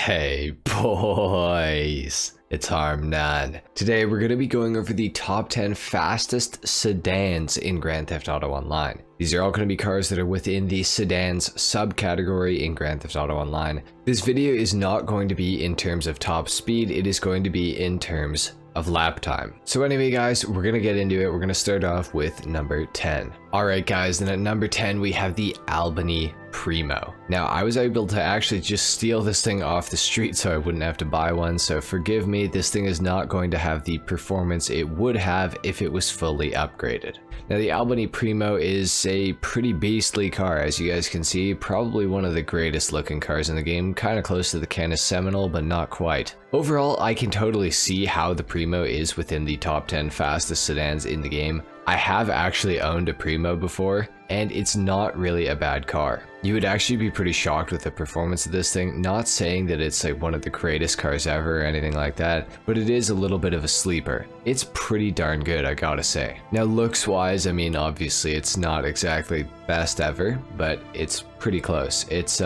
Hey boys, it's HarmNone. Today we're going to be going over the top 10 fastest sedans in Grand Theft Auto Online. These are all going to be cars that are within the sedans subcategory in Grand Theft Auto Online. This video is not going to be in terms of top speed, it is going to be in terms of lap time. So anyway guys, we're gonna get into it. We're gonna start off with number 10. Alright guys, and at number 10 we have the Albany Primo. Now I was able to actually just steal this thing off the street so I wouldn't have to buy one, so forgive me, this thing is not going to have the performance it would have if it was fully upgraded. Now the Albany Primo is a pretty beastly car, as you guys can see, probably one of the greatest looking cars in the game, kind of close to the Canis Seminole but not quite. Overall, I can totally see how the Primo is within the top 10 fastest sedans in the game. I have actually owned a Primo before, and it's not really a bad car. You would actually be pretty shocked with the performance of this thing, not saying that it's like one of the greatest cars ever or anything like that, but it is a little bit of a sleeper. It's pretty darn good, I gotta say. Now looks wise, I mean obviously it's not exactly best ever, but it's pretty close. It's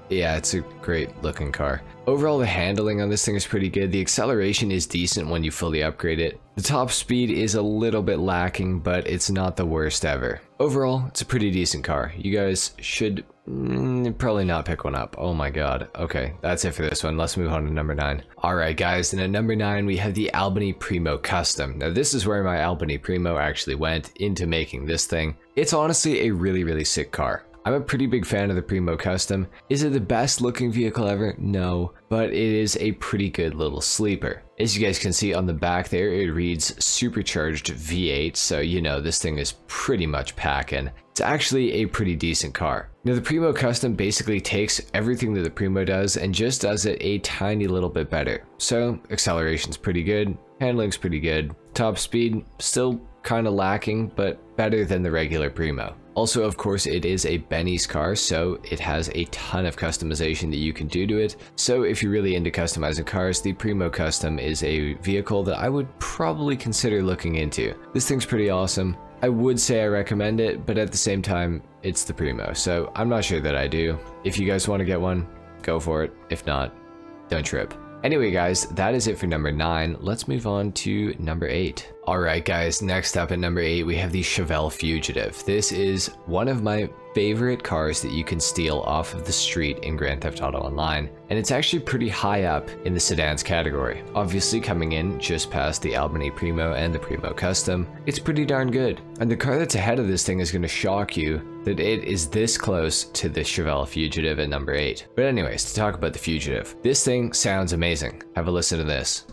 it's a great looking car. Overall, the handling on this thing is pretty good. The acceleration is decent when you fully upgrade it. The top speed is a little bit lacking, but it's not the worst ever. Overall, it's a pretty decent car. You guys should probably not pick one up. Oh my god. Okay, that's it for this one. Let's move on to number 9. Alright guys, and at number 9 we have the Albany Primo Custom. Now this is where my Albany Primo actually went into making this thing. It's honestly a really sick car. I'm a pretty big fan of the Primo Custom. Is it the best looking vehicle ever? No, but it is a pretty good little sleeper. As you guys can see on the back there, it reads supercharged V8, so you know this thing is pretty much packing. It's actually a pretty decent car. Now the Primo Custom basically takes everything that the Primo does and just does it a tiny little bit better. So acceleration's pretty good, handling's pretty good, top speed still kind of lacking, but better than the regular Primo. Also, of course, it is a Benny's car, so it has a ton of customization that you can do to it. So if you're really into customizing cars, the Primo Custom is a vehicle that I would probably consider looking into. This thing's pretty awesome. I would say I recommend it, but at the same time, it's the Primo, so I'm not sure that I do. If you guys want to get one, go for it. If not, don't trip. Anyway guys, that is it for number 9. Let's move on to number 8. Alright guys, next up at number 8 we have the Chevelle Fugitive. This is one of my favorite cars that you can steal off of the street in Grand Theft Auto Online, and it's actually pretty high up in the sedans category. Obviously coming in just past the Albany Primo and the Primo Custom, it's pretty darn good. And the car that's ahead of this thing is going to shock you that it is this close to the Chevelle Fugitive at number 8. But anyways, to talk about the Fugitive, this thing sounds amazing. Have a listen to this.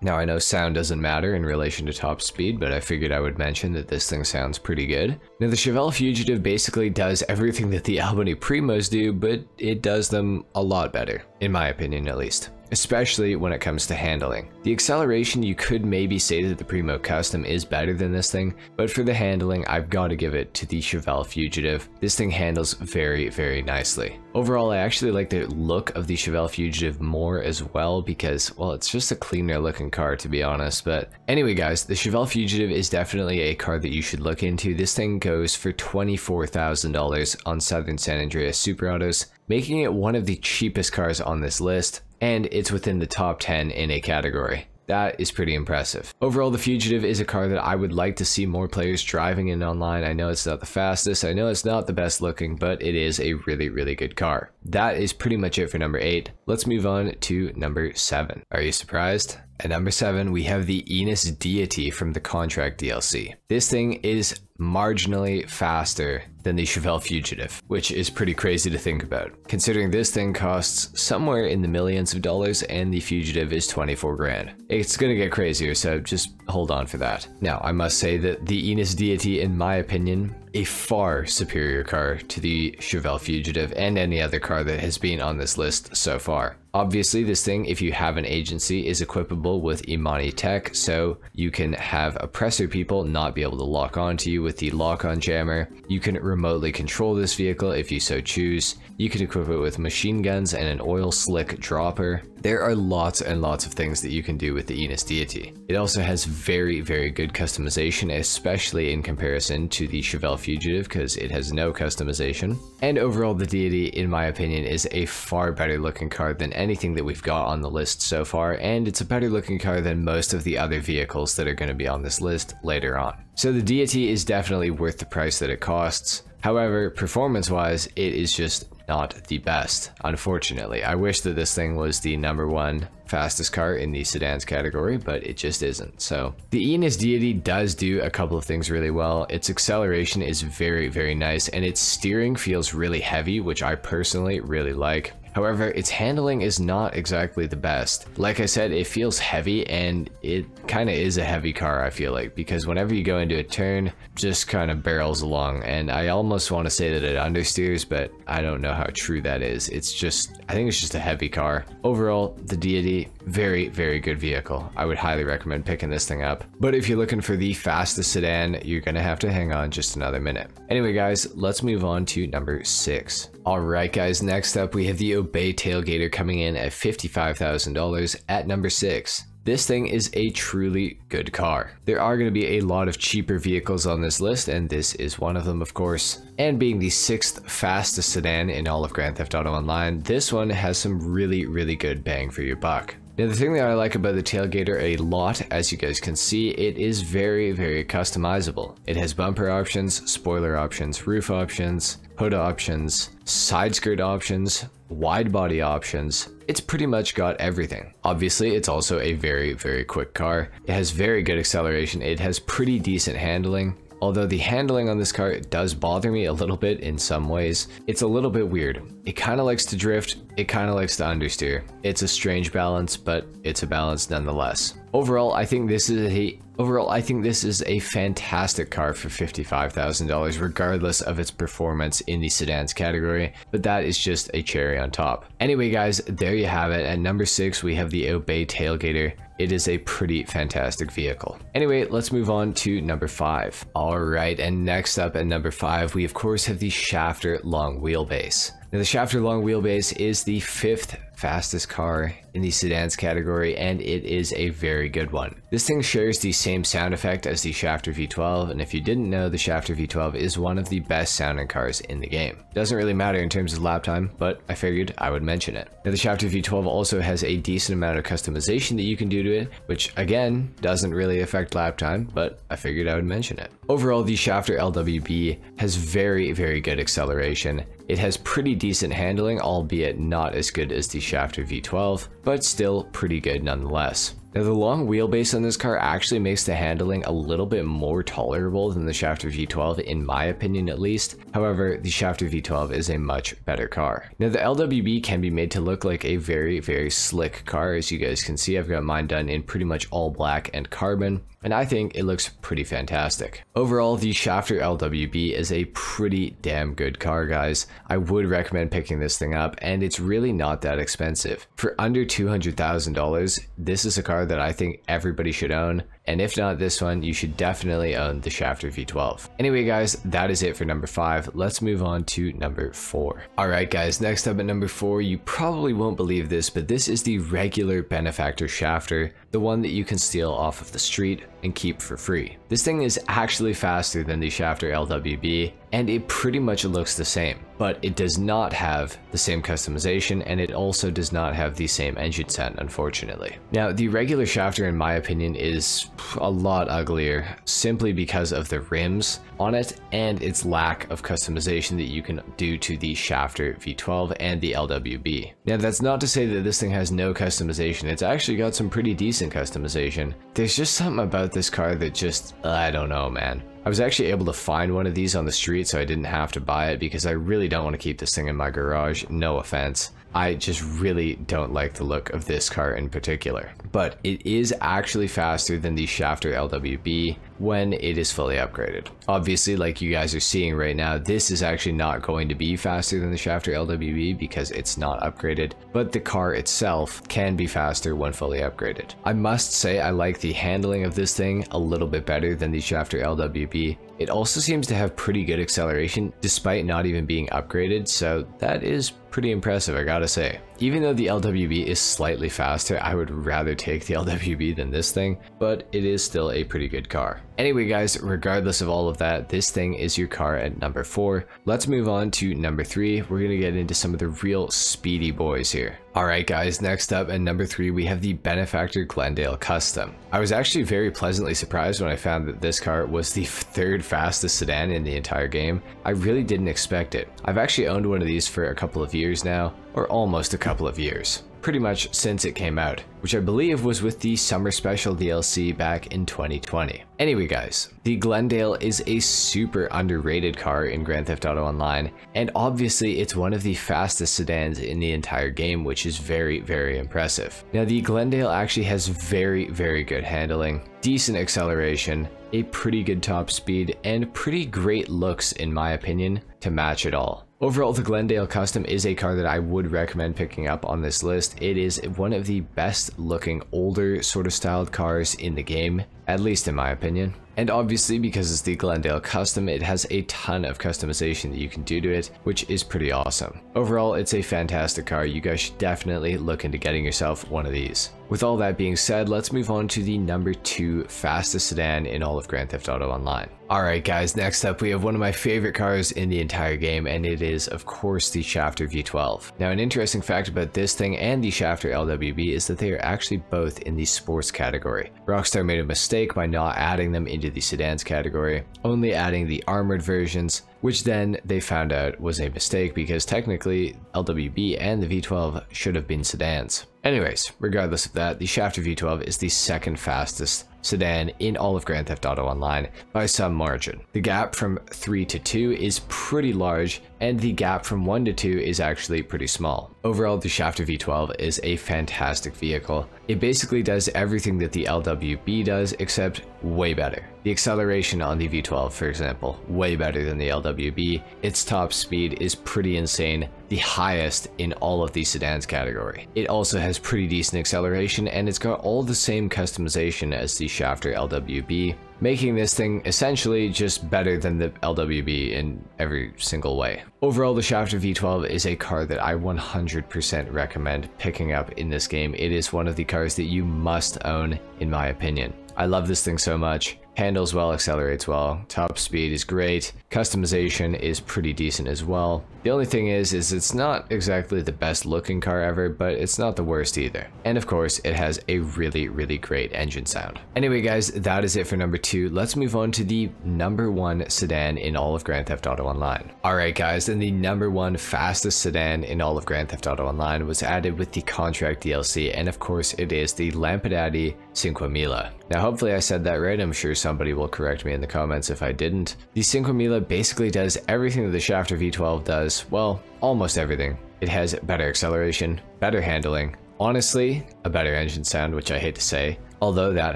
Now I know sound doesn't matter in relation to top speed, but I figured I would mention that this thing sounds pretty good. Now the Chevelle Fugitive basically does everything that the Albany Primos do, but it does them a lot better, in my opinion at least. Especially when it comes to handling. The acceleration, you could maybe say that the Primo Custom is better than this thing, but for the handling, I've got to give it to the Chevelle Fugitive. This thing handles very nicely. Overall, I actually like the look of the Chevelle Fugitive more as well because, well, it's just a cleaner looking car to be honest. But anyway guys, the Chevelle Fugitive is definitely a car that you should look into. This thing goes for $24,000 on Southern San Andreas Super Autos, making it one of the cheapest cars on this list. And it's within the top 10 in a category. That is pretty impressive. Overall, the Fugitive is a car that I would like to see more players driving in online. I know it's not the fastest, I know it's not the best looking, but it is a really good car. That is pretty much it for number 8. Let's move on to number 7. Are you surprised? At number 7, we have the ENUS Deity from the Contract DLC. This thing is marginally faster than the Chevelle Fugitive, which is pretty crazy to think about, considering this thing costs somewhere in the millions of dollars and the Fugitive is 24 grand. It's gonna get crazier, so just hold on for that. Now, I must say that the ENUS Deity, in my opinion, a far superior car to the Chevelle Fugitive and any other car that has been on this list so far. Obviously, this thing, if you have an agency, is equipable with Imani tech, so you can have oppressor people not be able to lock onto you with the lock-on jammer. You can remotely control this vehicle if you so choose. You can equip it with machine guns and an oil slick dropper. There are lots and lots of things that you can do with the ENUS Deity. It also has very good customization, especially in comparison to the Chevelle Fugitive because it has no customization. And overall, the Deity, in my opinion, is a far better looking car than anything that we've got on the list so far, and it's a better looking car than most of the other vehicles that are going to be on this list later on. So the Deity is definitely worth the price that it costs. However, performance-wise, it is just not the best, unfortunately. I wish that this thing was the #1 fastest car in the sedans category, but it just isn't. So the ENUS Deity does do a couple of things really well. Its acceleration is very, very nice, and its steering feels really heavy, which I personally really like. However, its handling is not exactly the best. Like I said, it feels heavy, and it kind of is a heavy car, I feel like, because whenever you go into a turn, just kind of barrels along, and I almost want to say that it understeers, but I don't know how true that is. I think it's just a heavy car. Overall, the Deity, very, very good vehicle. I would highly recommend picking this thing up. But if you're looking for the fastest sedan, you're gonna have to hang on just another minute. Anyway guys, let's move on to number 6. Alright guys, next up we have the Obey Tailgater coming in at $55,000 at number 6. This thing is a truly good car. There are going to be a lot of cheaper vehicles on this list, and this is one of them, of course. And being the 6th fastest sedan in all of Grand Theft Auto Online, this one has some really, really good bang for your buck. Now, the thing that I like about the Tailgater a lot, as you guys can see, it is very, very customizable. It has bumper options, spoiler options, roof options, hood options, side skirt options, wide body options. It's pretty much got everything. Obviously, it's also a very, very quick car. It has very good acceleration. It has pretty decent handling. Although the handling on this car does bother me a little bit in some ways. It's a little bit weird. It kind of likes to drift, it kind of likes to understeer. It's a strange balance, but it's a balance nonetheless. Overall, I think this is a fantastic car for $55,000 regardless of its performance in the sedans category, but that is just a cherry on top. Anyway guys, there you have it. At number 6 we have the Obey Tailgater. It is a pretty fantastic vehicle. Anyway, let's move on to number 5. Alright, and next up at number 5 we of course have the Shafter Long Wheelbase. Now the Shafter Long Wheelbase is the 5th fastest car in the sedans category, and it is a very good one. This thing shares the same sound effect as the Shafter V12, and if you didn't know, the Shafter V12 is one of the best sounding cars in the game. Doesn't really matter in terms of lap time, but I figured I would mention it. Now the Shafter V12 also has a decent amount of customization that you can do to it, which again doesn't really affect lap time, but I figured I would mention it. Overall, the Shafter LWB has very, very good acceleration. It has pretty decent handling, albeit not as good as the Shafter V12, but still pretty good nonetheless. Now the long wheelbase on this car actually makes the handling a little bit more tolerable than the Shafter V12, in my opinion at least. However, the Shafter V12 is a much better car. Now the LWB can be made to look like a very, very slick car. As you guys can see, I've got mine done in pretty much all black and carbon, and I think it looks pretty fantastic. Overall, the Shafter LWB is a pretty damn good car, guys. I would recommend picking this thing up, and it's really not that expensive. For under $200,000, this is a car that I think everybody should own, and if not this one, you should definitely own the Shafter V12. Anyway guys, that is it for number 5. Let's move on to number 4. Alright guys, next up at number 4, you probably won't believe this, but this is the regular Benefactor Shafter, the one that you can steal off of the street and keep for free. This thing is actually faster than the Shafter LWB, and it pretty much looks the same, but it does not have the same customization, and it also does not have the same engine set, unfortunately. Now, the regular Shafter, in my opinion, is a lot uglier, simply because of the rims on it and its lack of customization that you can do to the Shafter V12 and the LWB. Now, that's not to say that this thing has no customization. It's actually got some pretty decent customization. There's just something about this car that just, I don't know, man. I was actually able to find one of these on the street, so I didn't have to buy it because I really don't want to keep this thing in my garage, no offense. I just really don't like the look of this car in particular. But it is actually faster than the Shafter LWB when it is fully upgraded. Obviously, like you guys are seeing right now, this is actually not going to be faster than the Shafter LWB because it's not upgraded, but the car itself can be faster when fully upgraded. I must say I like the handling of this thing a little bit better than the Shafter LWB. It also seems to have pretty good acceleration despite not even being upgraded, so that is pretty impressive, I gotta say. Even though the LWB is slightly faster, I would rather take the LWB than this thing, but it is still a pretty good car. Anyway guys, regardless of all of that, this thing is your car at number 4. Let's move on to number 3. We're gonna get into some of the real speedy boys here. Alright guys, next up at number 3 we have the Benefactor Glendale Custom. I was actually very pleasantly surprised when I found that this car was the 3rd fastest sedan in the entire game. I really didn't expect it. I've actually owned one of these for a couple of years now, or almost a couple of years. Pretty much since it came out, which I believe was with the Summer Special DLC back in 2020. Anyway guys, the Glendale is a super underrated car in Grand Theft Auto Online, and obviously it's one of the fastest sedans in the entire game, which is very, very impressive. Now the Glendale actually has very, very good handling, decent acceleration, a pretty good top speed, and pretty great looks in my opinion to match it all. Overall, the Glendale Custom is a car that I would recommend picking up on this list. It is one of the best looking older sort of styled cars in the game, at least in my opinion. And obviously because it's the Glendale Custom, it has a ton of customization that you can do to it, which is pretty awesome. Overall, it's a fantastic car. You guys should definitely look into getting yourself one of these. With all that being said, let's move on to the number 2 fastest sedan in all of Grand Theft Auto Online. Alright guys, next up we have one of my favorite cars in the entire game, and it is of course the Schafter V12. Now an interesting fact about this thing and the Schafter LWB is that they are actually both in the sports category. Rockstar made a mistake by not adding them into the sedans category, only adding the armored versions, which then they found out was a mistake because technically LWB and the V12 should have been sedans. Anyways, regardless of that, the Schafter V12 is the 2nd fastest sedan in all of Grand Theft Auto Online by some margin. The gap from 3 to 2 is pretty large, and the gap from 1 to 2 is actually pretty small. Overall, the Schafter V12 is a fantastic vehicle. It basically does everything that the LWB does, except way better. The acceleration on the V12, for example, way better than the LWB. Its top speed is pretty insane, the highest in all of the sedans category. It also has pretty decent acceleration, and it's got all the same customization as the Schafter LWB, making this thing essentially just better than the LWB in every single way. Overall, the Schafter V12 is a car that I 100% recommend picking up in this game. It is one of the cars that you must own, in my opinion. I love this thing so much. Handles well, accelerates well, top speed is great, customization is pretty decent as well. The only thing is it's not exactly the best looking car ever, but it's not the worst either. And of course, it has a really, really great engine sound. Anyway guys, that is it for number 2. Let's move on to the number 1 sedan in all of Grand Theft Auto Online. Alright guys, and the number 1 fastest sedan in all of Grand Theft Auto Online was added with the Contract DLC, and of course it is the Lampadati 5000. Now hopefully I said that right, I'm sure somebody will correct me in the comments if I didn't. The 5000 basically does everything that the Schafter V12 does, well, almost everything. It has better acceleration, better handling, honestly, a better engine sound, which I hate to say, although that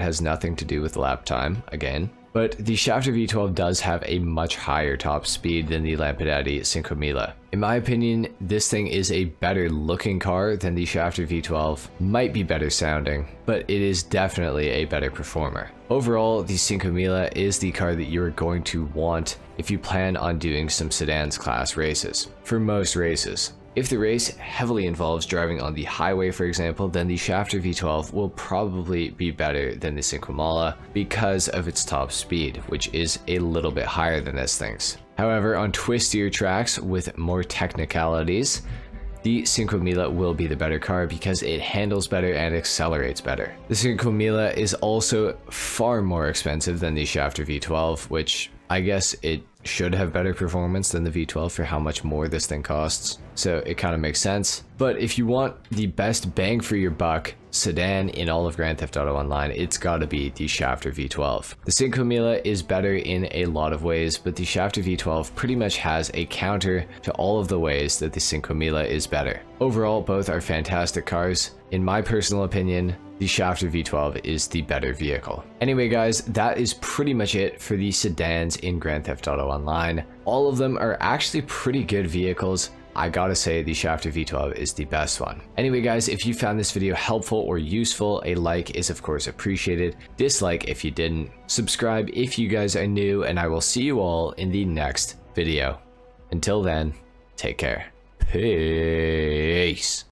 has nothing to do with lap time, again. But the Schafter V12 does have a much higher top speed than the Lampadati 5000. In my opinion, this thing is a better looking car than the Schafter V12, might be better sounding, but it is definitely a better performer. Overall, the 5000 is the car that you're going to want if you plan on doing some sedans class races, for most races. If the race heavily involves driving on the highway, for example, then the Schafter V12 will probably be better than the 5000 because of its top speed, which is a little bit higher than this thing's. However, on twistier tracks with more technicalities, the 5000 will be the better car because it handles better and accelerates better. The 5000 is also far more expensive than the Schafter V12, which I guess it should have better performance than the V12 for how much more this thing costs, so it kind of makes sense. But if you want the best bang for your buck sedan in all of Grand Theft Auto Online, it's gotta be the Schafter V12. The 5000 is better in a lot of ways, but the Schafter V12 pretty much has a counter to all of the ways that the 5000 is better. Overall, both are fantastic cars. In my personal opinion, the Schafter V12 is the better vehicle. Anyway guys, that is pretty much it for the sedans in Grand Theft Auto Online. All of them are actually pretty good vehicles. I gotta say the Schafter V12 is the best one. Anyway guys, if you found this video helpful or useful, a like is of course appreciated. Dislike if you didn't. Subscribe if you guys are new, and I will see you all in the next video. Until then, take care. Peace.